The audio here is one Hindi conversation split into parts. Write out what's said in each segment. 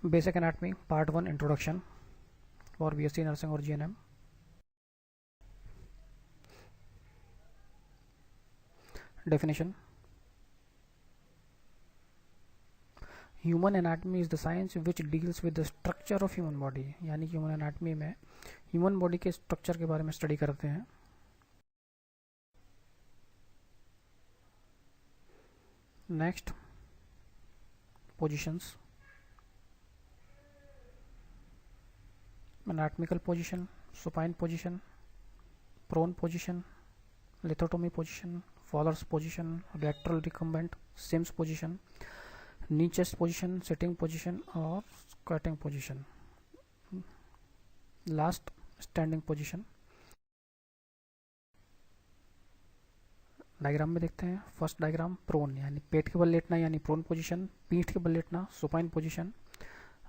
Basic Anatomy Part 1 Introduction for BSc Nursing or GNM. Definition: Human anatomy is the science which deals with the structure of human body. यानी कि human anatomy में human body के structure के बारे में study करते हैं. Next, positions. Anatomical position, supine position, prone position, lithotomy position, Fowler's position, lateral recumbent, Sims position, knee chest position, sitting position और squatting position. Last, standing position. Diagram में देखते हैं. फर्स्ट डायग्राम प्रोन यानी पेट के बल लेटना यानी प्रोन पोजीशन, पीठ के बल लेटना supine position,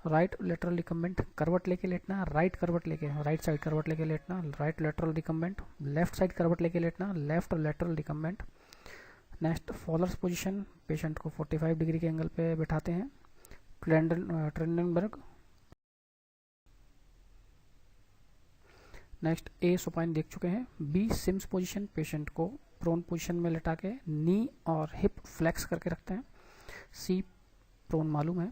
right lateral recumbent करवट लेके लेटना, राइट करवट लेके राइट साइड करवट लेके लेटना, right lateral recumbent, left side करवट लेके लेटना, left lateral recumbent. Next फॉलर्स position, patient को 45 डिग्री के एंगल पे बैठाते हैं. ट्रेंडनबर्ग. नेक्स्ट ए सुपाइन देख चुके हैं. बी सिम्स पोजीशन, पेशेंट को प्रोन पोजीशन में लेटा के नी और हिप फ्लेक्स करके रखते हैं. सी प्रोन मालूम है.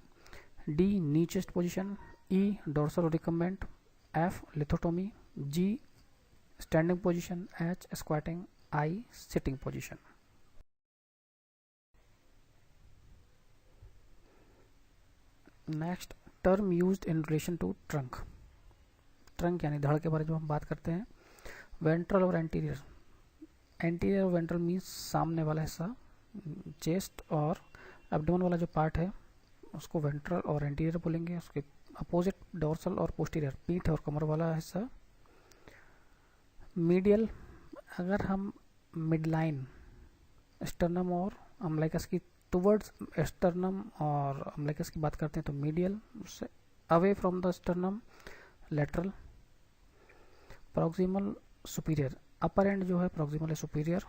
D knee chest position. E dorsal recumbent. F lithotomy. G standing position. H squatting. I sitting position. Next term used in relation to trunk. Trunk यानी धड़ के बारे में हम बात करते हैं. वेंट्रल और एंटीरियर. एंटीरियर और वेंट्रल मीन्स सामने वाला हिस्सा. चेस्ट और एब्डोमेन वाला जो पार्ट है उसको वेंट्रल और एंटीरियर बोलेंगे. उसके अपोजिट डोर्सल और पोस्टीरियर पीठ और कमर वाला हिस्सा. मीडियल, अगर हम मिड लाइन स्टर्नम और अम्बिलिकस की टुवर्ड्स स्टर्नम और अम्बिलिकस की बात करते हैं तो मीडियल. उससे away from the sternum lateral. Proximal superior, upper and जो है प्रॉक्सिमल है सुपीरियर.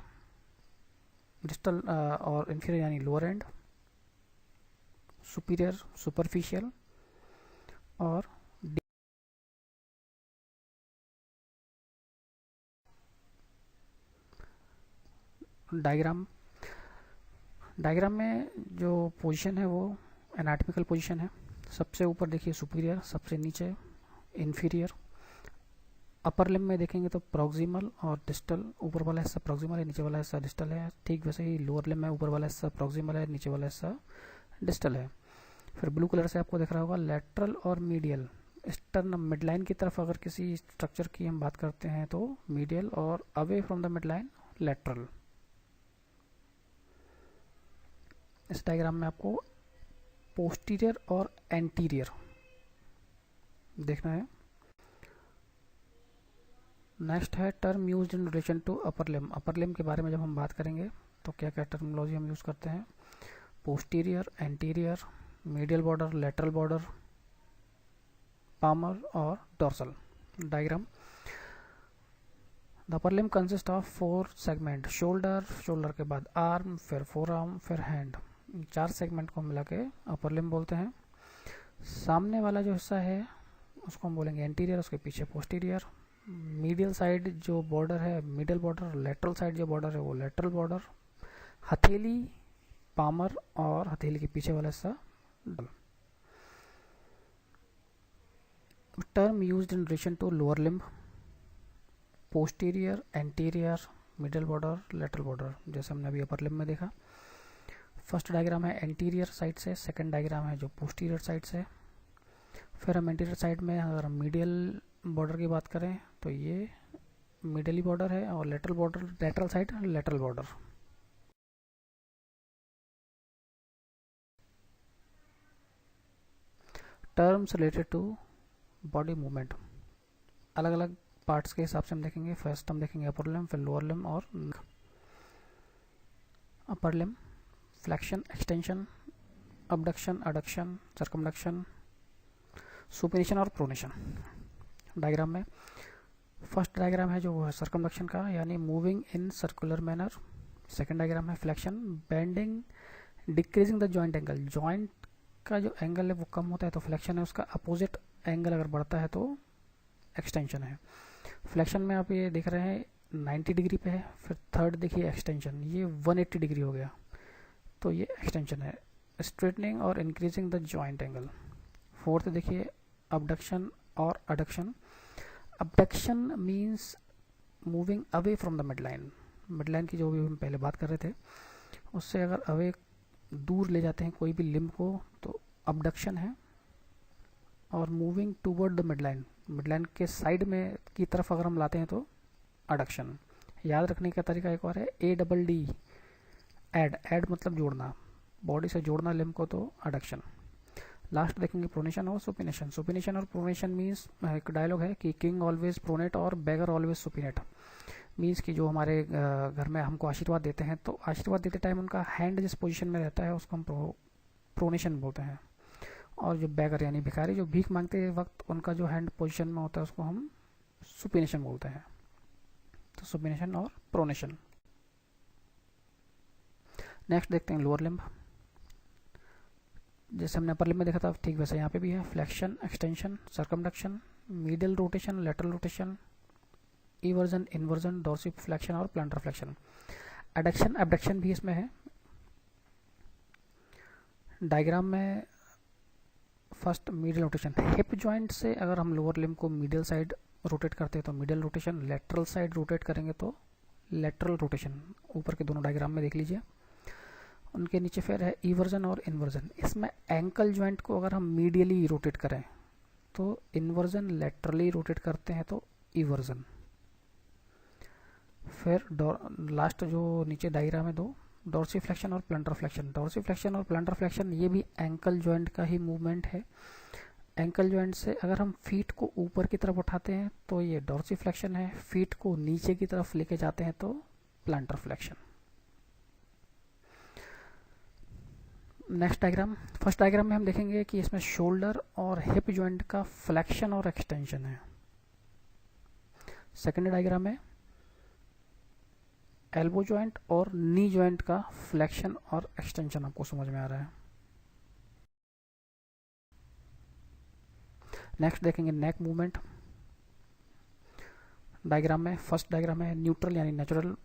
डिस्टल और इंफीरियर यानी लोअर एंड. Superior superficial. और डायग्राम. डायग्राम में जो पोजीशन है वो एनाटॉमिकल पोजीशन है. सबसे ऊपर देखिए सुपीरियर, सबसे नीचे इंफीरियर. अपर लिम्ब में देखेंगे तो प्रॉक्सिमल और डिस्टल. ऊपर वाला हिस्सा प्रॉक्सिमल है, नीचे वाला हिस्सा डिस्टल है. ठीक वैसे ही लोअर लिम्ब में ऊपर वाला हिस्सा प्रॉक्सिमल है, नीचे वाला हिस्सा डिस्टल है. फिर ब्लू कलर से आपको दिख रहा होगा लेटरल और मीडियल. स्टर्नम मिडलाइन की तरफ अगर किसी स्ट्रक्चर की हम बात करते हैं तो मीडियल और away from the midline lateral. इस डायग्राम में आपको पोस्टीरियर और एंटीरियर देखना है. नेक्स्ट है term used in relation to upper limb. Upper limb के बारे में जब हम बात करेंगे तो क्या क्या टर्मिनोलॉजी हम यूज़ करते हैं. Posterior, anterior, medial border, lateral border, palmar और dorsal. Diagram. The upper limb consist of 4 segment. Shoulder, shoulder के बाद आर्म, फिर फोर आर्म, फिर हैंड. 4 सेगमेंट को मिला के अपर लिम्ब बोलते हैं. सामने वाला जो हिस्सा है उसको हम बोलेंगे एंटीरियर, उसके पीछे पोस्टीरियर. मीडियल साइड जो बॉर्डर है मीडियल बॉर्डर. लेटरल साइड जो बॉर्डर है वो लेटरल बॉर्डर. हथेली, पामर और हथेली के पीछे वाला हिस्सा. Term used in relation to lower limb. Posterior, anterior, middle border, lateral border, जैसे हमने अभी अपर लिम्ब में देखा. फर्स्ट डायग्राम है एंटीरियर साइड से, सेकंड डायग्राम है जो पोस्टीरियर साइड से. फिर हम एंटीरियर साइड में अगर हम मीडियल बॉर्डर की बात करें तो ये मिडली बॉर्डर है और lateral border, lateral side lateral border. Terms related to body movement. अलग अलग पार्ट्स के हिसाब से हम देखेंगे. फर्स्ट हम देखेंगे अपर लिम्ब, फिर लोअर लिम्ब और upper limb. Flexion, extension, abduction, adduction, circumduction, supination और प्रोनेशन. डायग्राम में फर्स्ट डायग्राम है जो वो है सर्कमडक्शन का यानी moving in circular manner. Second diagram है flexion, bending decreasing the joint angle. Joint का जो एंगल है वो कम होता है तो फ्लेक्शन है, उसका अपोजिट एंगल अगर बढ़ता है तो एक्सटेंशन है। फ्लेक्शन में आप ये देख रहे हैं 90 डिग्री पे है, फिर थर्ड देखिए एक्सटेंशन, ये 180 डिग्री हो गया तो ये एक्सटेंशन है। स्ट्रेटनिंग और increasing the joint angle. Fourth देखिए अबडक्शन और adduction. Abduction means moving away from the midline. Midline की जो भी हम पहले बात कर रहे थे उससे अगर अवे दूर ले जाते हैं कोई भी लिम्ब को तो अबडक्शन है। और moving toward the midline, midline के साइड में की तरफ अगर हम लाते हैं तो अडक्शन। याद रखने का तरीका एक और है ADD, एड। एड मतलब जोड़ना, बॉडी से जोड़ना लिम्ब को तो अडक्शन। लास्ट देखेंगे प्रोनेशन और सुपिनेशन। सुपिनेशन और प्रोनेशन मीन्स एक डायलॉग है कि किंग ऑलवेज प्रोनेट और बेगर ऑलवेज सुपिनेट। मीन्स कि जो हमारे घर में हमको आशीर्वाद देते हैं तो आशीर्वाद देते टाइम उनका हैंड जिस पोजीशन में रहता है उसको हम प्रोनेशन बोलते हैं। और जो बेगर यानी भिखारी जो भीख मांगते वक्त उनका जो हैंड पोजीशन में होता है उसको हम सुपिनेशन बोलते हैं। तो सुपिनेशन और प्रोनेशन। नेक्स्ट देखते हैं लोअर लिम्ब। जैसे हमने अपर लिम्ब में देखा था ठीक वैसे यहाँ पे भी है। Flexion, extension, circumduction, medial rotation, lateral rotation, eversion, inversion, dorsiflexion और प्लांटर फ्लेक्शन। एडक्शन, एबडक्शन भी इसमें है। डायग्राम में first medial rotation, hip joint से अगर हम लोअर लिम्ब को मीडियल साइड रोटेट करते हैं तो medial rotation, lateral side rotate करेंगे तो लेटरल रोटेशन। ऊपर के दोनों डायग्राम में देख लीजिए। उनके नीचे फिर है इवर्जन और इन्वर्जन। इसमें एंकल जॉइंट को अगर हम मीडियली रोटेट करें तो इन्वर्जन, लेटरली रोटेट करते हैं तो इवर्जन। फिर लास्ट जो नीचे डायग्राम है दो, डोर्सिफ्लेक्शन और प्लांटर फ्लेक्शन। डोर्सिफ्लेक्शन और प्लांटर फ्लेक्शन ये भी एंकल जॉइंट का ही मूवमेंट है। एंकल जॉइंट से अगर हम फीट को ऊपर की तरफ उठाते हैं तो ये डोर्सिफ्लेक्शन है, फीट को नीचे की तरफ लेके जाते हैं तो plantar flexion. Next diagram, first diagram में हम देखेंगे कि इसमें शोल्डर और हिप जॉइंट का फ्लेक्शन और एक्सटेंशन है। सेकेंड डायग्राम में एल्बो जॉइंट और नी जॉइंट का फ्लेक्शन और एक्सटेंशन आपको समझ में आ रहा है। नेक्स्ट देखेंगे नेक मूवमेंट। डायग्राम में फर्स्ट डायग्राम है न्यूट्रल यानी natural,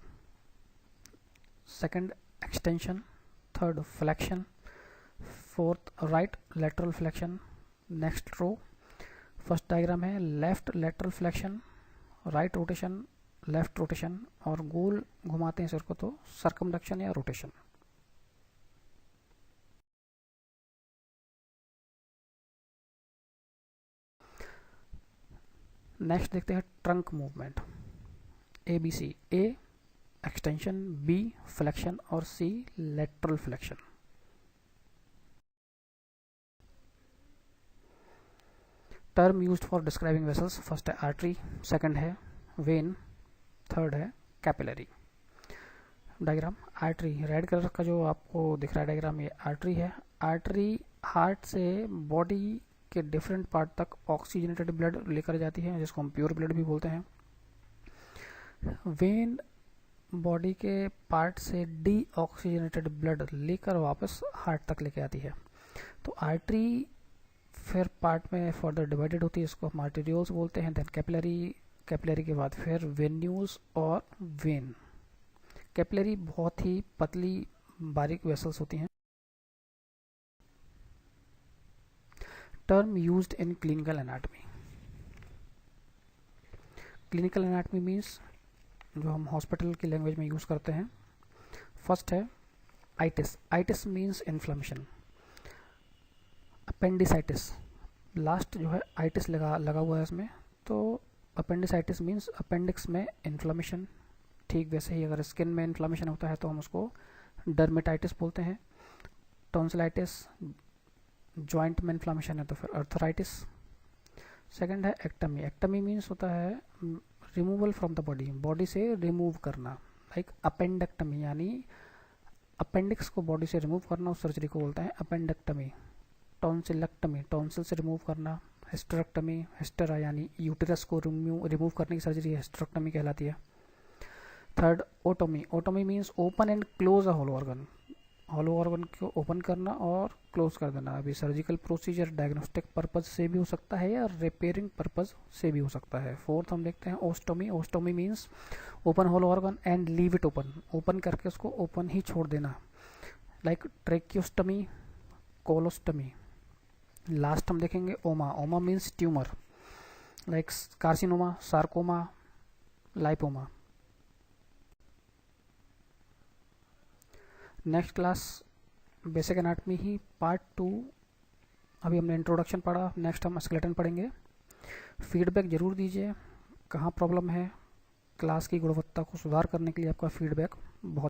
second extension, third flexion, fourth right lateral flexion. Next row, first diagram है left lateral flexion, right rotation, left rotation और गोल घुमाते हैं सिर को तो सर्कमडक्शन या रोटेशन। नेक्स्ट देखते हैं trunk movement. ABC, A extension, B flexion और C lateral flexion. Term used for describing vessels, first है आर्टरी, सेकंड है वेन, थर्ड है capillary. Diagram artery, red colour का जो आपको दिख रहा है डायग्राम ये आर्टरी है। आर्टरी हार्ट से बॉडी के डिफरेंट पार्ट तक ऑक्सीजनेटेड ब्लड लेकर जाती है जिसको हम प्योर ब्लड भी बोलते हैं। वेन बॉडी के पार्ट से डी ऑक्सीजनेटेड ब्लड लेकर वापस हार्ट तक लेके आती है। तो आर्टरी फिर पार्ट में फर्दर डिवाइडेड होती है, इसको हम आर्टेरियोल्स बोलते हैं। देन कैपिलरी, कैपिलरी के बाद फिर वेन्यूल्स और वेन। कैपिलरी बहुत ही पतली बारीक वेसल्स होती हैं। Term used in clinical anatomy. Clinical anatomy means जो हम हॉस्पिटल की लैंग्वेज में यूज करते हैं। फर्स्ट है itis. Itis means inflammation. Appendicitis, last जो है आइटिस लगा हुआ है इसमें, तो अपेंडिसाइटिस मीन्स अपेंडिक्स में इन्फ्लेमेशन। ठीक वैसे ही अगर स्किन में इन्फ्लेमेशन होता है तो हम उसको डर्मेटाइटिस बोलते हैं। टॉन्सिलाइटिस, जॉइंट में इन्फ्लेमेशन है तो फिर अर्थराइटिस। सेकंड है एक्टमी। एक्टमी मीन्स होता है removal from the body, body से रिमूव करना, लाइक अपेंडेक्टमी यानी अपेंडिक्स को बॉडी से रिमूव करना, उस सर्जरी को बोलते हैं अपेंडेक्टमी। टॉन्सिलेक्टमी, टॉन्सिल से रिमूव करना। हिस्टेरेक्टमी, हिस्टेरा यानी यूटेरस को रिमूव करने की सर्जरी हिस्टेरेक्टमी कहलाती है। Third otomy. Otomy means open and close a hole organ, hollow organ को ओपन करना और क्लोज कर देना। अभी सर्जिकल प्रोसीजर डायग्नोस्टिक पर्पज से भी हो सकता है या रिपेयरिंग पर्पज से भी हो सकता है। फोर्थ हम देखते हैं ostomy. Ostomy means open hollow organ and leave it open, open करके उसको ओपन ही छोड़ देना, लाइक ट्रेक्योस्टमी, कोलोस्टमी। लास्ट हम देखेंगे oma. Oma means tumour, like carcinoma, sarcoma, lipoma. Next class basic anatomy ही पार्ट 2। अभी हमने इंट्रोडक्शन पढ़ा, नेक्स्ट हम स्केलेटन पढ़ेंगे। फीडबैक जरूर दीजिए, कहाँ प्रॉब्लम है। क्लास की गुणवत्ता को सुधार करने के लिए आपका फीडबैक बहुत